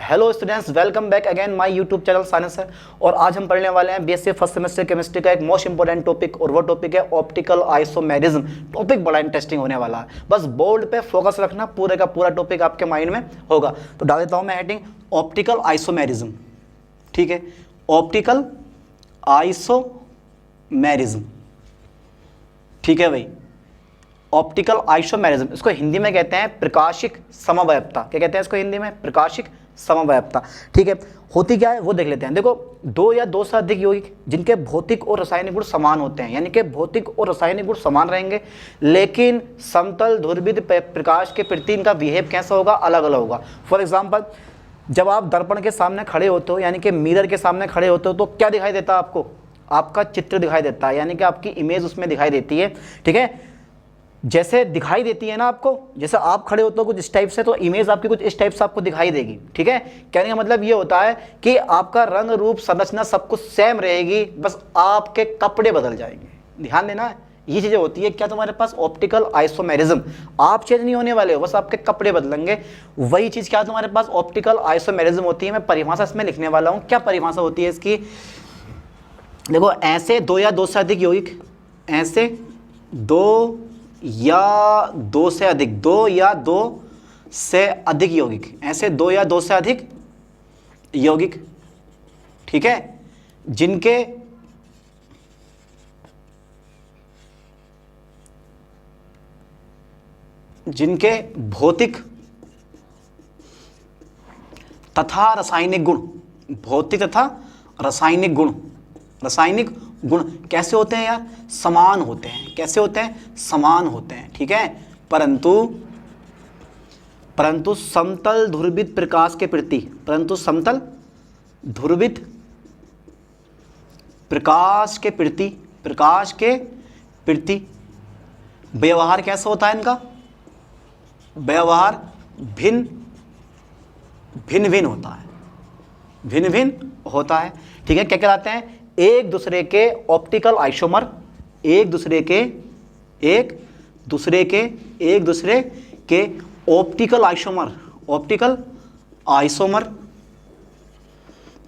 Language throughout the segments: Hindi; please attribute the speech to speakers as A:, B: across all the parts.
A: Hello students, welcome back again my YouTube channel science sir. और आज हम पढ़ने वाले हैं बीएससी फर्स्ट सेमेस्टर केमिस्ट्री का एक मोस्ट इंपॉर्टेंट टॉपिक, और वो टॉपिक है ऑप्टिकल आइसोमेरिज्म। टॉपिक बड़ा इंटरेस्टिंग होने वाला है, बस बोर्ड पे फोकस रखना, पूरे का पूरा टॉपिक आपके माइंड में होगा। तो डाल देता हूँ मैं हेडिंग ऑप्टिकल आइसोमेरिज्म। ठीक है, ऑप्टिकल आइसोमेरिज्म। ठीक है भाई, ऑप्टिकल आइसोमेरिज्म, इसको हिंदी में कहते हैं प्रकाशिक समवयवता। क्या कहते हैं इसको हिंदी में? प्रकाशिक समवयवता। ठीक है, होती क्या है वो देख लेते हैं। देखो, दो या दो से अधिक यौगिक जिनके भौतिक और रासायनिक गुण समान होते हैं, यानी कि भौतिक और रासायनिक गुण समान रहेंगे, लेकिन समतल ध्रुवित प्रकाश के प्रति इनका बिहेव कैसा होगा? अलग अलग होगा। फॉर एग्जाम्पल, जब आप दर्पण के सामने खड़े होते हो, यानी कि मिरर के सामने खड़े होते हो, तो क्या दिखाई देता है आपको? आपका चित्र दिखाई देता है, यानी कि आपकी इमेज उसमें दिखाई देती है। ठीक है, जैसे दिखाई देती है ना आपको, जैसे आप खड़े होते हो कुछ इस टाइप से, तो इमेज आपकी कुछ इस टाइप से आपको दिखाई देगी। ठीक है, कहने का मतलब ये होता है कि आपका रंग रूप संरचना सब कुछ सेम रहेगी, बस आपके कपड़े बदल जाएंगे। ध्यान देना, ये चीजें होती है क्या तुम्हारे पास? Optical isomerism. आप चेंज नहीं होने वाले हो, बस आपके कपड़े बदलेंगे। वही चीज क्या तुम्हारे पास ऑप्टिकल आइसोमेरिज्म होती है। मैं परिभाषा इसमें लिखने वाला हूं। क्या परिभाषा होती है इसकी? देखो, ऐसे दो या दो से अधिक यौगिक, ऐसे दो या दो से अधिक, दो या दो से अधिक यौगिक, ऐसे दो या दो से अधिक यौगिक, ठीक है, जिनके भौतिक तथा रासायनिक गुण, भौतिक तथा रासायनिक गुण कैसे होते हैं यार? समान होते हैं। कैसे होते हैं? समान होते हैं। ठीक है, परंतु समतल ध्रुवित प्रकाश के प्रति, समतल ध्रुवित प्रकाश के प्रति व्यवहार कैसा होता है इनका? व्यवहार भिन्न होता है। ठीक है, क्या कहलाते हैं? एक दूसरे के ऑप्टिकल आइसोमर, एक दूसरे के ऑप्टिकल आइसोमर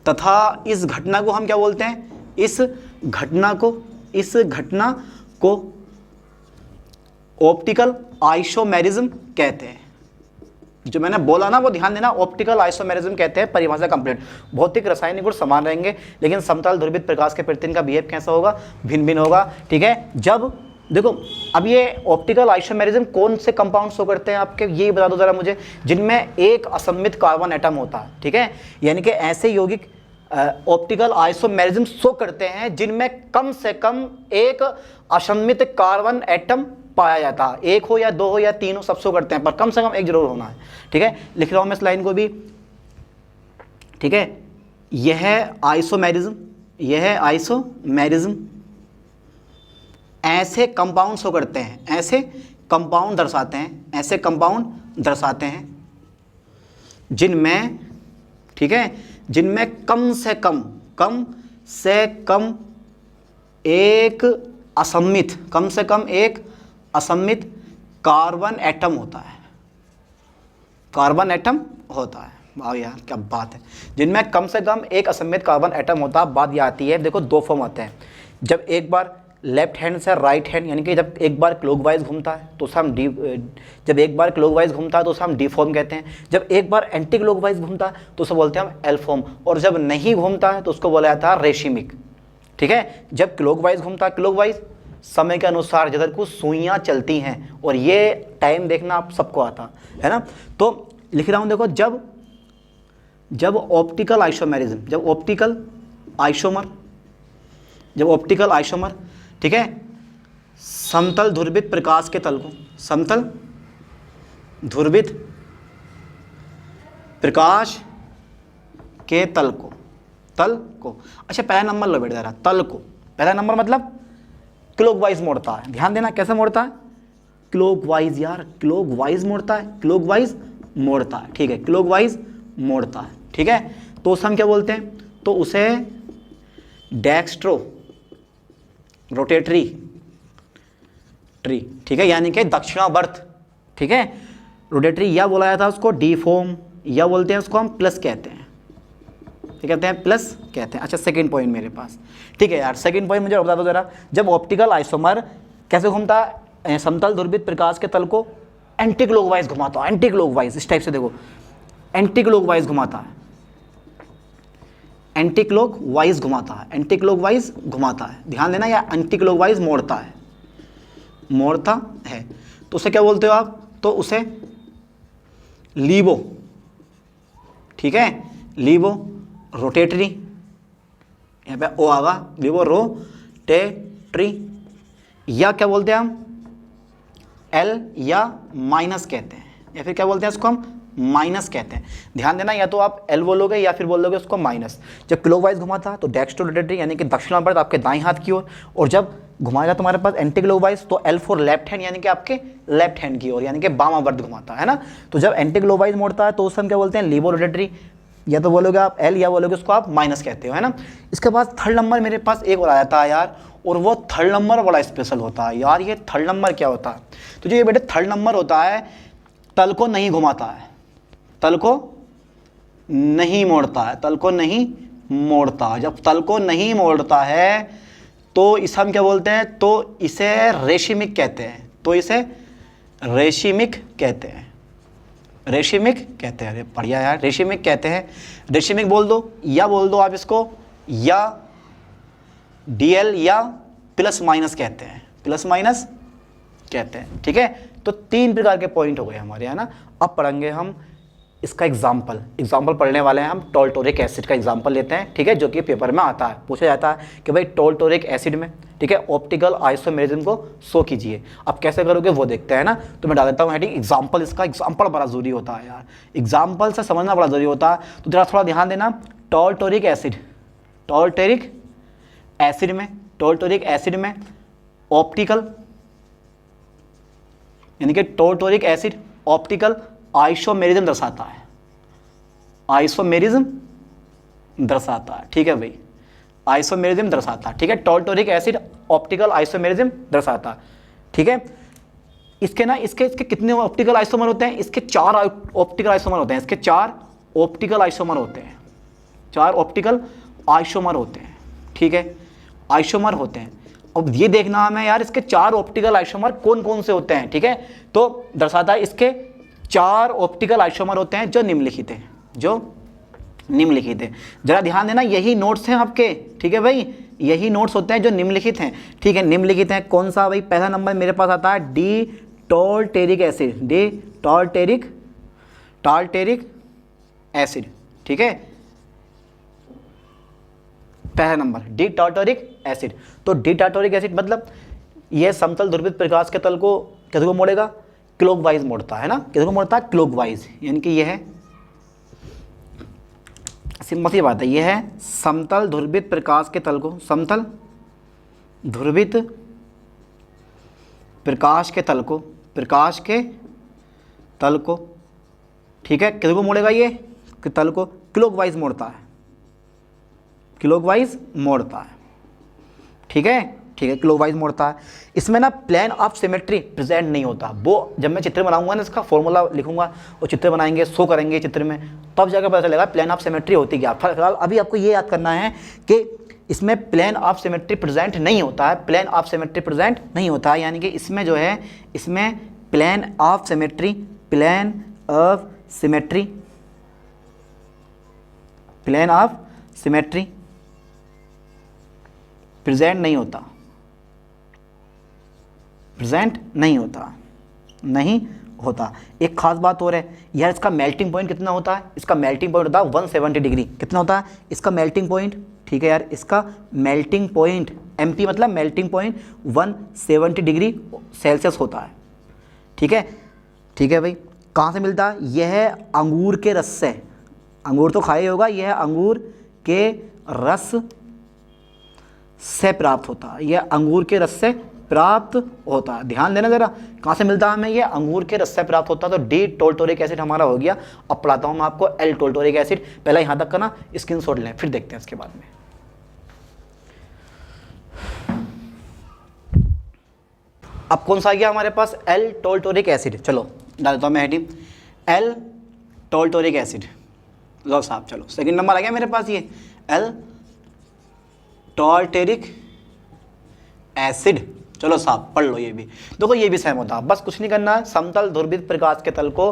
A: तथा इस घटना को हम क्या बोलते हैं? इस घटना को ऑप्टिकल आइसोमेरिज्म कहते हैं। जो मैंने बोला ना वो ध्यान देना, ऑप्टिकल आइसोमेरिज्म कहते हैं। परिभाषा कंप्लीट। भौतिक रासायनिक गुण समान रहेंगे, लेकिन समतल ध्रुवित प्रकाश के प्रति इनका बिहेव कैसा होगा? भिन्न होगा। ठीक है, जब देखो, अब ये ऑप्टिकल आइसोमेरिज्म कौन से कंपाउंड शो करते हैं आपके, ये बता दो जरा मुझे, जिनमें एक असममित कार्बन एटम होता है। ठीक है, यानी कि ऐसे यौगिक ऑप्टिकल आइसोमेरिज्म शो करते हैं जिनमें कम से कम एक असममित कार्बन एटम पाया जाता है। एक हो या दो हो या तीन हो, सब शो करते हैं, पर कम से कम एक जरूर होना है। ठीक है, लिख रहा हूं मैं इस लाइन को भी। ठीक है, यह है आइसोमेरिज्म, ऐसे कंपाउंड शो करते हैं, ऐसे कंपाउंड दर्शाते हैं जिनमें, ठीक है, जिनमें कम से कम एक असममित कार्बन एटम होता है। वाह यार, क्या बात है। जिनमें कम से कम एक असममित कार्बन एटम होता है। बात यह आती है, देखो दो फॉर्म आते हैं। जब एक बार लेफ्ट हैंड से राइट हैंड, यानी कि जब एक बार क्लॉकवाइज घूमता है तो उसे हम डी फॉर्म कहते हैं। जब एक बार एंटी क्लॉकवाइज घूमता है तो उसे बोलते हैं हम एल फॉर्म। और जब नहीं घूमता है तो उसको बोला जाता है रेशिमिक। ठीक है, जब क्लॉकवाइज घूमता है, क्लॉकवाइज समय के अनुसार जिधर को सुइयां चलती हैं, और ये टाइम देखना आप सबको आता है ना। तो लिख रहा हूं, देखो, जब ऑप्टिकल आइसोमर, ठीक है, समतल ध्रुवित प्रकाश के तल को, अच्छा, पहला नंबर लो बेटा जरा, तल को। पहला नंबर मतलब क्लॉकवाइज मोड़ता है। ध्यान देना, कैसे मोड़ता है? क्लॉकवाइज यार, क्लॉकवाइज मोड़ता है। ठीक है, क्लॉकवाइज मोड़ता है। ठीक है, तो उसे हम क्या बोलते हैं? तो उसे डेक्स्ट्रो रोटेटरी ट्री, ठीक है, यानी कि दक्षिणावर्त। ठीक है, रोटेटरी या बोला जाता है उसको, डी फॉर्म या बोलते हैं उसको हम प्लस कहते हैं, क्या कहते हैं, प्लस कहते हैं। अच्छा सेकंड पॉइंट मेरे पास, ठीक है यार, सेकंड पॉइंट मुझे बता दो जरा, जब ऑप्टिकल आइसोमर कैसे घूमता है, समतल ध्रुवित प्रकाश के तल को एंटी क्लॉकवाइज घुमाता है, एंटी क्लॉकवाइज, इस टाइप से देखो, एंटी क्लॉकवाइज घुमाता है, एंटी क्लॉकवाइज घुमाता है, एंटी क्लॉकवाइज घुमाता है, ध्यान देना, या एंटी क्लॉकवाइज मोड़ता है, मोड़ता है, तो उसे क्या बोलते हो आप, तो उसे लीबो, ठीक है, लीबो रोटेटरी, यहाँ पे ओ आगा, लीबो रोटेटरी, या क्या बोलते हैं हम एल या माइनस कहते हैं, या फिर क्या बोलते हैं इसको हम माइनस कहते हैं। ध्यान देना, या तो आप एल बोलोगे या फिर बोलोगे उसको माइनस। जब क्लॉकवाइज घुमाता तो डेक्स्ट्रो रोटेटरी यानी कि दक्षिणावर्त आपके दाएं हाथ की ओर, और जब घुमाएगा तुम्हारे पास एंटी क्लॉकवाइज तो एल फॉर लेफ्ट हैंड यानी कि आपके लेफ्ट हैंड की ओर, यानी कि बामावर्त घुमाता है ना। तो जब एंटी क्लॉकवाइज मोड़ता है तो उस समय क्या बोलते हैं, लीबो रोटेटरी, या तो बोलोगे आप एल या बोलोगे उसको आप माइनस कहते हो, है ना। इसके बाद थर्ड नंबर मेरे पास एक और आ जाता है यार, और वो थर्ड नंबर बड़ा स्पेशल होता है यार। ये थर्ड नंबर क्या होता है, तो जो ये बेटे थर्ड नंबर होता है, तल को नहीं घुमाता है, तल को नहीं मोड़ता है, तल को नहीं मोड़ता। जब तल को नहीं मोड़ता है तो इसे हम क्या बोलते हैं, तो इसे रेशिमिक कहते हैं, तो इसे रेशिमिक कहते हैं, रेशिमिक कहते हैं। अरे बढ़िया यार, रेशिमिक कहते हैं, रेशिमिक बोल दो, या बोल दो आप इसको, या डीएल या प्लस माइनस कहते हैं, प्लस माइनस कहते हैं, ठीक है। तो तीन प्रकार के पॉइंट हो गए हमारे, है ना। अब पढ़ेंगे हम इसका एग्जाम्पल पढ़ने वाले हैं हम। टोल्टोरिक एसिड का एग्जाम्पल लेते हैं, ठीक है, जो कि पेपर में आता है, पूछा जाता है कि भाई टोल्टोरिक एसिड में, ठीक है, ऑप्टिकल आइसोमेरिज्म को शो कीजिए। अब कैसे करोगे वो देखते हैं ना। तो मैं डाल देता हूँ हेडिंग एग्जाम्पल, इसका एग्जाम्पल बड़ा जरूरी होता है यार, एग्जाम्पल से समझना बड़ा जरूरी होता है। तो जरा थोड़ा ध्यान देना, टोल्टोरिक एसिड, टोल्टोरिक एसिड में, टोल्टोरिक एसिड में ऑप्टिकल यानी कि टोल्टोरिक एसिड ऑप्टिकल आइसोमेरिज्म दर्शाता है, आइसोमेरिज्म दर्शाता है, ठीक है भाई, आइसोमेरिज्म दर्शाता है, ठीक है। टोल्टोरिक एसिड ऑप्टिकल आइसोमेरिज्म दर्शाता है, ठीक है। इसके ना इसके कितने ऑप्टिकल आइसोमर होते हैं, इसके 4 ऑप्टिकल आइसोमर होते हैं, इसके 4 ऑप्टिकल आइसोमर होते हैं, 4 ऑप्टिकल आइसोमर होते हैं, ठीक है, आइसोमर होते हैं। अब ये देखना हमें यार, इसके 4 ऑप्टिकल आइसोमर कौन कौन से होते हैं, ठीक है। तो दर्शाता है इसके 4 ऑप्टिकल आइसोमर होते हैं जो निम्नलिखित हैं, जो निम्नलिखित हैं। जरा ध्यान देना, यही नोट्स हैं आपके, ठीक है भाई, यही नोट्स होते हैं जो निम्नलिखित हैं, ठीक है। निम्नलिखित हैं कौन सा भाई, पहला नंबर मेरे पास आता है डी टोल्टेरिक एसिड, डी टोल्टेरिक एसिड, ठीक है, पहला नंबर डी टार्टरिक एसिड। तो डी टार्टरिक एसिड मतलब यह समतल ध्रुवित प्रकाश के तल को किधर को मोड़ेगा, क्लॉकवाइज मोड़ता है ना, किधर को मोड़ता है, क्लॉकवाइज, यानी कि यह है, सिंपल सी बात है, यह है समतल ध्रुवित प्रकाश के तल को, समतल ध्रुवित प्रकाश के तल को, प्रकाश के तल को, ठीक है, किधर को मोड़ेगा, ये तल को क्लॉकवाइज मोड़ता है, क्लॉकवाइज मोड़ता है, ठीक है, ठीक है, क्लॉकवाइज मोड़ता है। इसमें ना प्लेन ऑफ सिमेट्री प्रेजेंट नहीं होता, वो जब मैं चित्र बनाऊंगा ना, इसका फॉर्मूला लिखूंगा, वो चित्र बनाएंगे, शो करेंगे चित्र में, तब जाकर पता चलेगा प्लेन ऑफ सिमेट्री होती क्या। फिलहाल अभी आपको ये याद करना है कि इसमें प्लेन ऑफ सिमेट्री प्रेजेंट नहीं होता है, प्लेन ऑफ सिमेट्री प्रेजेंट नहीं होता है, यानी कि इसमें जो है, इसमें plane of symmetry, plane of symmetry, plane of symmetry present नहीं होता, प्रेजेंट नहीं होता, नहीं होता। एक खास बात और है यार, इसका मेल्टिंग पॉइंट कितना होता है, इसका मेल्टिंग पॉइंट होता है 170 डिग्री, कितना होता है इसका मेल्टिंग पॉइंट, ठीक है यार, इसका मेल्टिंग पॉइंट एमपी मतलब मेल्टिंग पॉइंट 170 डिग्री सेल्सियस होता है, ठीक है, ठीक है भाई। कहाँ से मिलता है, यह है अंगूर के रस से, अंगूर तो खाए होगा, यह अंगूर के रस से प्राप्त होता है, यह अंगूर के रस से प्राप्त होता है। ध्यान देना जरा, कहाँ से मिलता है हमें, यह अंगूर के रस से प्राप्त होता है। तो डी टोल्टोरिक एसिड हमारा हो गया। अब पढ़ाता हूँ मैं आपको एल टोल्टोरिक एसिड, पहले यहाँ तक का ना स्क्रीनशॉट लें, फिर देखते हैं इसके बाद में। अब कौन सा आ गया हमारे पास, एल टोल्टोरिक एसिड। चलो डाल देता हूँ मैं हेडिंग, एल टोल्टोरिक एसिड। लो साहब चलो सेकंड नंबर आ गया मेरे पास ये एल टोल्टेरिक एसिड। चलो साहब पढ़ लो ये भी, देखो ये भी सेम होता है, बस कुछ नहीं करना है। समतल ध्रुवित प्रकाश के तल को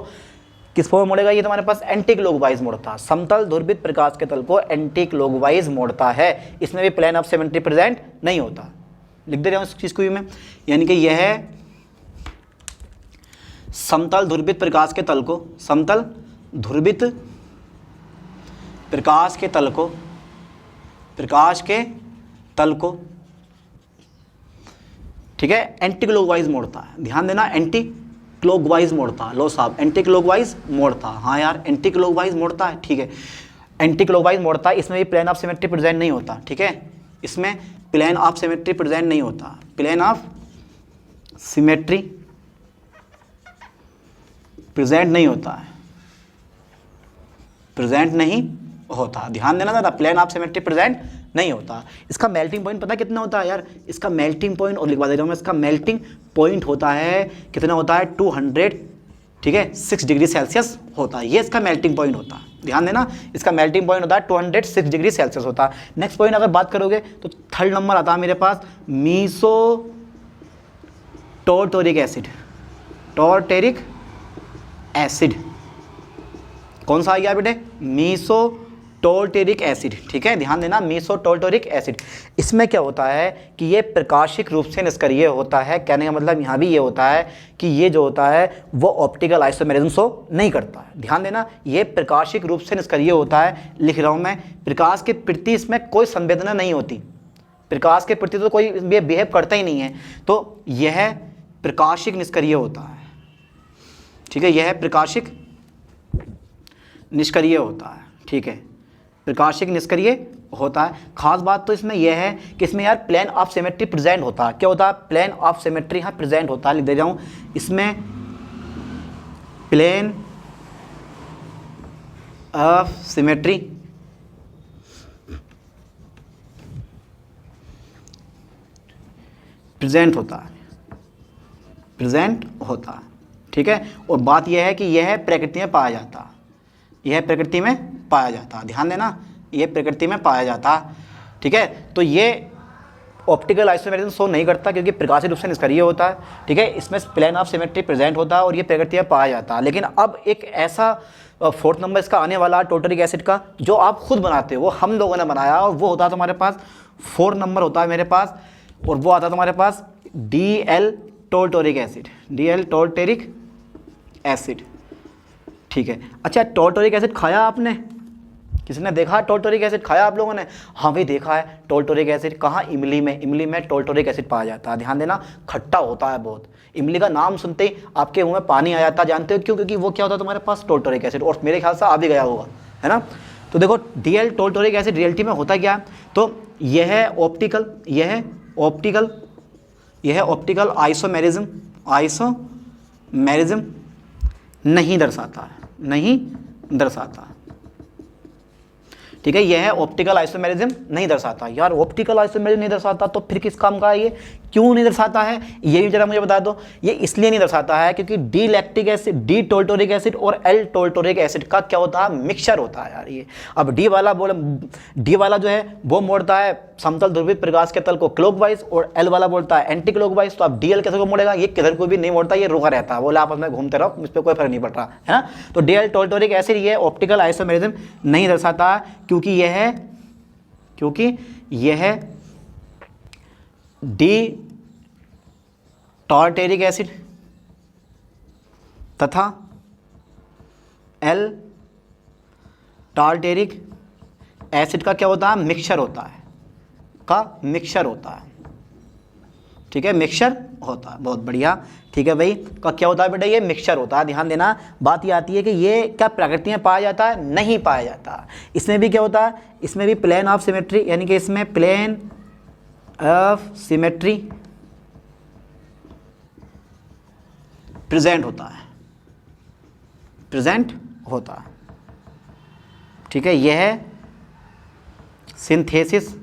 A: किस फॉर्म में मोड़ेगा, ये तुम्हारे पास एंटी क्लॉकवाइज मोड़ता है। समतल ध्रुवित प्रकाश के तल को एंटी क्लॉकवाइज मोड़ता है, इसमें भी प्लेन ऑफ सिमेट्री प्रेजेंट नहीं होता। लिख दे रहा हूँ इस चीज को भी मैं, यानी कि यह है समतल ध्रुवित प्रकाश के तल को, समतल ध्रुवित प्रकाश के तल को, प्रकाश के तल को, ठीक है, एंटी क्लॉकवाइज मोड़ता है। ध्यान देना, एंटी क्लॉकवाइज मोड़ता है। लो साहब एंटी क्लॉकवाइज मोड़ता है, हाँ यार एंटी क्लॉकवाइज मोड़ता है, ठीक है, एंटी क्लॉकवाइज मोड़ता है। इसमें भी प्लेन ऑफ सिमेट्री प्रेजेंट नहीं होता, ठीक है, इसमें प्लेन ऑफ सिमेट्री प्रेजेंट नहीं होता, प्लेन ऑफ सिमेट्री प्रेजेंट नहीं होता है, प्रेजेंट नहीं होता। ध्यान देना ज़रा, प्लेन ऑफ सिमेट्री प्रेजेंट नहीं होता। इसका मेल्टिंग पॉइंट पता कितना होता है यार, इसका मेल्टिंग पॉइंट और लिखवा दे रहा हूँ मैं, इसका मेल्टिंग पॉइंट होता है कितना होता है 200, ठीक है, 6 डिग्री सेल्सियस होता है, ये इसका मेल्टिंग पॉइंट होता है। ध्यान देना, इसका मेल्टिंग पॉइंट होता है 206 डिग्री सेल्सियस होता है। नेक्स्ट पॉइंट अगर बात करोगे तो थर्ड नंबर आता है मेरे पास मीसोटोल्टोरिक एसिड, टोल्टेरिक एसिड। कौन सा आ गया बेटे, मीसोटोल्टेरिक एसिड, ठीक है, ध्यान देना, मीसोटोल्टेरिक एसिड। इसमें क्या होता है कि ये प्रकाशिक रूप से निष्क्रिय होता है, कहने का मतलब यहाँ भी ये होता है कि ये जो होता है वो ऑप्टिकल आइसोमेरिज्म शो नहीं करता है। ध्यान देना, ये प्रकाशिक रूप से निष्क्रिय होता है, लिख रहा हूँ मैं, प्रकाश के प्रति इसमें कोई संवेदना नहीं होती, प्रकाश के प्रति तो कोई ये बिहेव करता ही नहीं है, तो यह प्रकाशिक निष्क्रिय होता है, ठीक है, यह प्रकाशिक निष्क्रिय होता है, ठीक है, प्रकाशिक निष्क्रिय होता है। खास बात तो इसमें यह है कि इसमें यार प्लेन ऑफ सिमेट्री प्रेजेंट होता है। क्या होता है, प्लेन ऑफ सिमेट्री यहाँ प्रेजेंट होता है, लिख दे जाऊँ, इसमें प्लेन ऑफ सिमेट्री प्रेजेंट होता है, प्रेजेंट होता है, ठीक है। और बात यह है कि यह प्रकृति में पाया जाता है, यह प्रकृति में पाया जाता है, ध्यान देना, यह प्रकृति में पाया जाता है, ठीक है। तो ये ऑप्टिकल आइसोमेरिज्म शो नहीं करता क्योंकि प्रकाशिक रूप से निष्क्रिय होता है, ठीक है, इसमें प्लेन ऑफ सिमेट्री प्रेजेंट होता है और ये प्रकृति में पाया जाता है। लेकिन अब एक ऐसा फोर्थ नंबर इसका आने वाला टोल्टोरिक एसिड का जो आप खुद बनाते हो, वो हम लोगों ने बनाया, और वो होता है तुम्हारे पास 4 नंबर होता है मेरे पास, और वो आता है तुम्हारे पास DL टोल्टोरिक एसिड, DL टोल्टेरिक एसिड, ठीक है। अच्छा, टोल्टोरिक एसिड खाया आपने, किसी ने देखा टोल्टोरिक एसिड खाया आप लोगों ने? हाँ भाई देखा है टोल्टोरिक एसिड, कहाँ, इमली में, इमली में टोल्टोरिक एसिड पाया जाता है। ध्यान देना, खट्टा होता है बहुत, इमली का नाम सुनते ही आपके मुंह में पानी आ जाता है, जानते हो क्यों? क्योंकि वो क्या होता है तुम्हारे पास, टोल्टोरिक एसिड, और मेरे ख्याल से आ भी गया होगा, है ना। तो देखो DL टोल्टोरिक एसिड रियलिटी में होता क्या है, तो यह ऑप्टिकल आइसोमेरिज्म नहीं दर्शाता है, नहीं दर्शाता, ठीक है, यह ऑप्टिकल आइसोमेरिज्म नहीं दर्शाता। यार ऑप्टिकल आइसोमेरिज्म नहीं दर्शाता तो फिर किस काम का है ये, क्यों नहीं दर्शाता है, ये भी जरा मुझे बता दो। ये इसलिए नहीं दर्शाता है क्योंकि D lactic acid, D tartaric acid और एल टोल्टोरिक एसिड का क्या होता है, मिक्सचर होता है यार ये। अब डी वाला जो है वो मोड़ता है समतल ध्रुवित प्रकाश के तल को क्लॉकवाइज, और एल वाला बोलता है एंटी क्लॉकवाइज। तो अब DL किधर को मोड़ेगा, ये किधर को भी नहीं मोड़ता, ये रुका रहता है, बोला आपस में घूमते रहो, इस पर कोई फर्क नहीं पड़ रहा है ना। तो DL टोल्टोरिक एसिड ये ऑप्टिकल आइसोमेरिज्म नहीं दर्शाता क्योंकि यह डी टॉर्टेरिक एसिड तथा एल टार्टेरिक एसिड का क्या होता है, मिक्सचर होता है, मिक्सचर होता है, ठीक है, मिक्सचर होता है, बहुत बढ़िया, ठीक है भाई, का क्या होता है बेटा, ये मिक्सचर होता है। ध्यान देना, बात ये आती है कि ये क्या प्रकृति में पाया जाता है, नहीं पाया जाता। इसमें भी क्या होता है, इसमें भी प्लेन ऑफ सिमेट्री, यानी कि इसमें प्लेन ऑफ सिमेट्री प्रेजेंट होता है, प्रेजेंट होता है, ठीक है। यह सिंथेसिस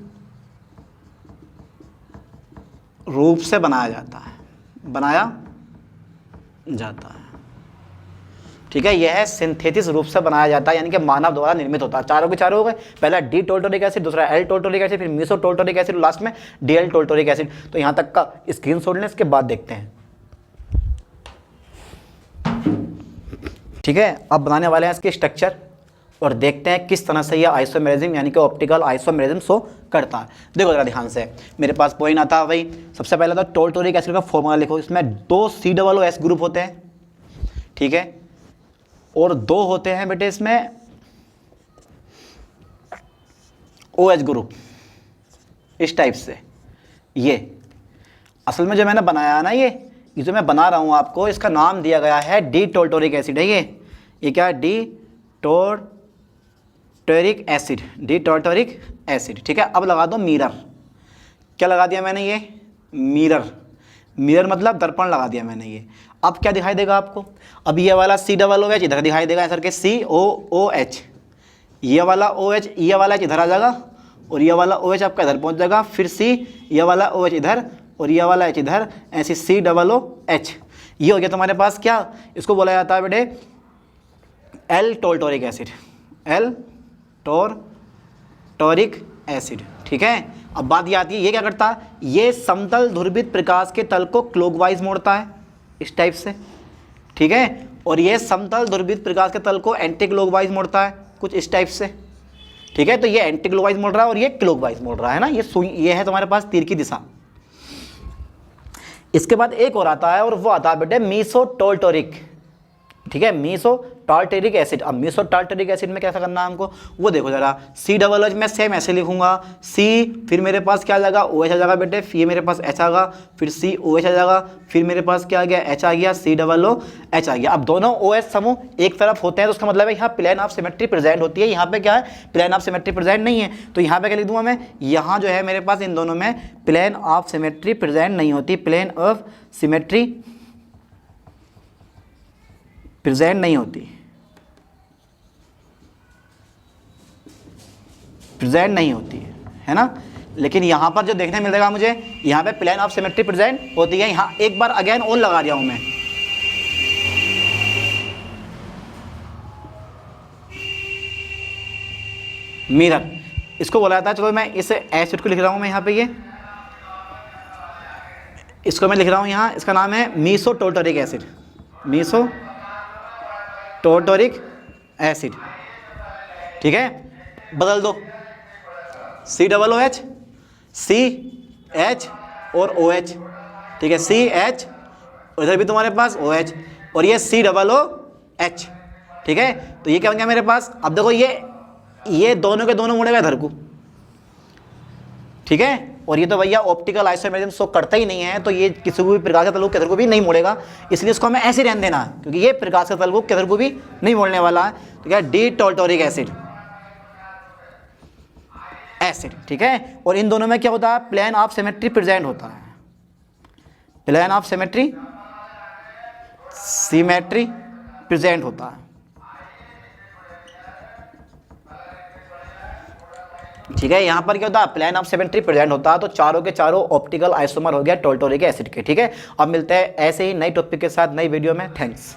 A: रूप से बनाया जाता है, ठीक है, यह सिंथेटिक रूप से बनाया जाता है, यानी कि मानव द्वारा निर्मित होता है। चारों के चारों हो गए, पहला डी टोल्टोरिक एसिड, दूसरा एल टोल्टोरिक एसिड, फिर मीसो टोल्टोरिक एसिड, लास्ट में डी एल टोल्टोरिक एसिड। तो यहाँ तक का स्क्रीनशॉट लें, इसके बाद देखते हैं। ठीक है, अब बनाने वाले हैं इसके स्ट्रक्चर और देखते हैं किस तरह से यह आइसोमेरिज्म यानी कि ऑप्टिकल आइसोमेरिज्म शो करता है। देखो जरा ध्यान से, मेरे पास पॉइंट आता है भाई, सबसे पहले तो टोल्टोरिक एसिड का फॉर्मूला लिखो। इसमें 2 COOH ग्रुप होते हैं, ठीक है, और 2 होते हैं बेटे इसमें OH ग्रुप, इस टाइप से। ये असल में जो मैंने बनाया है ना, ये जो मैं बना रहा हूँ आपको, इसका नाम दिया गया है डी टोल्टोरिक एसिड है। ये क्या है? D tartaric acid, D tartaric acid. ठीक है, अब लगा दो मिरर। क्या लगा दिया मैंने? ये मिरर, मिरर मतलब दर्पण लगा दिया मैंने ये। अब क्या दिखाई देगा आपको? अब ये वाला COOH इधर दिखाई देगा, ऐसा करके COOH, ये वाला OH, ये वाला इधर आ जाएगा और ये वाला OH आपका इधर पहुंच जाएगा, फिर C, ये वाला OH इधर और ये वाला H इधर, ऐसे COOH। ये हो गया तुम्हारे पास क्या? इसको बोला जाता है बेटे L tartaric acid, L tartaric acid. ठीक है, अब बात ये आती है, ये क्या करता है? ये समतल ध्रुवित प्रकाश के तल को क्लॉकवाइज मोड़ता है, इस टाइप से। ठीक है, और ये समतल ध्रुवित प्रकाश के तल को एंटी क्लॉकवाइज मोड़ता है, कुछ इस टाइप से। ठीक है, तो ये एंटी क्लॉकवाइज मोड़ रहा है और ये क्लॉकवाइज मोड़ रहा है ना, ये है तुम्हारे पास तीर की दिशा। इसके बाद एक और आता है और वो आता है बेटे मीसो टोल्टोरिक। ठीक है, मीसो टार्टेरिक एसिड। अब मीसो टार्टेरिक एसिड में कैसा करना है हमको, वो देखो जरा। COOH में सेम ऐसे लिखूंगा, C, फिर मेरे पास क्या आ जाएगा? OH आ जाएगा बेटे, फिर मेरे पास H आएगा, फिर COH आ जाएगा, फिर मेरे पास क्या आ गया? H आ गया, COOH आ गया। अब दोनों OH समूह एक तरफ होते हैं तो उसका मतलब है यहाँ प्लेन ऑफ सिमेट्री प्रेजेंट होती है। यहाँ पे क्या है? प्लेन ऑफ सिमेट्री प्रेजेंट नहीं है। तो यहाँ पे क्या लिख दूंगा मैं? यहाँ जो है मेरे पास इन दोनों में प्लेन ऑफ सिमेट्री प्रेजेंट नहीं होती, प्लेन ऑफ सिमेट्री प्रेजेंट नहीं होती, प्रेजेंट नहीं होती है ना। लेकिन यहाँ पर जो देखने मिल जाएगा मुझे, यहाँ पे प्लेन ऑफ सिमेट्री प्रेजेंट होती है। यहाँ एक बार अगेन और लगा दिया हूँ मैं, मिरर इसको बोला जाता है। चलो मैं इस एसिड को लिख रहा हूँ मैं यहाँ पे, ये इसको मैं लिख रहा हूँ यहाँ, इसका नाम है मीसो टोल्टोरिक एसिड, मीसो टोल्टोरिक एसिड। ठीक है, बदल दो, COOH, CH और OH। ठीक है, CH, इधर भी तुम्हारे पास OH और ये COOH। ठीक है, तो ये क्या बन गया मेरे पास? अब देखो ये दोनों के दोनों मुड़ेगा इधर को। ठीक है, और ये तो भैया ऑप्टिकल आइसोमेरिज्म शो करता ही नहीं है, तो ये किसी को भी प्रकाश के तल को किधर को भी नहीं मोड़ेगा, इसलिए इसको हमें ऐसे रहने देना, क्योंकि ये प्रकाश के तल को किधर को भी नहीं मोड़ने वाला है। ठीक है, डी टोल्टोरिक एसिड, एसिड। ठीक है, और इन दोनों में क्या होता है? प्लेन ऑफ सिमेट्री प्रेजेंट होता है, प्लेन ऑफ सिमेट्री प्रेजेंट होता है। ठीक है, यहाँ पर क्या होता है? प्लेन ऑफ सिमेट्री प्रेजेंट होता है। तो चारों के चारों ऑप्टिकल आइसोमर हो गया टोल्टोरिक एसिड के। ठीक है, अब मिलते हैं ऐसे ही नई टॉपिक के साथ नई वीडियो में। थैंक्स।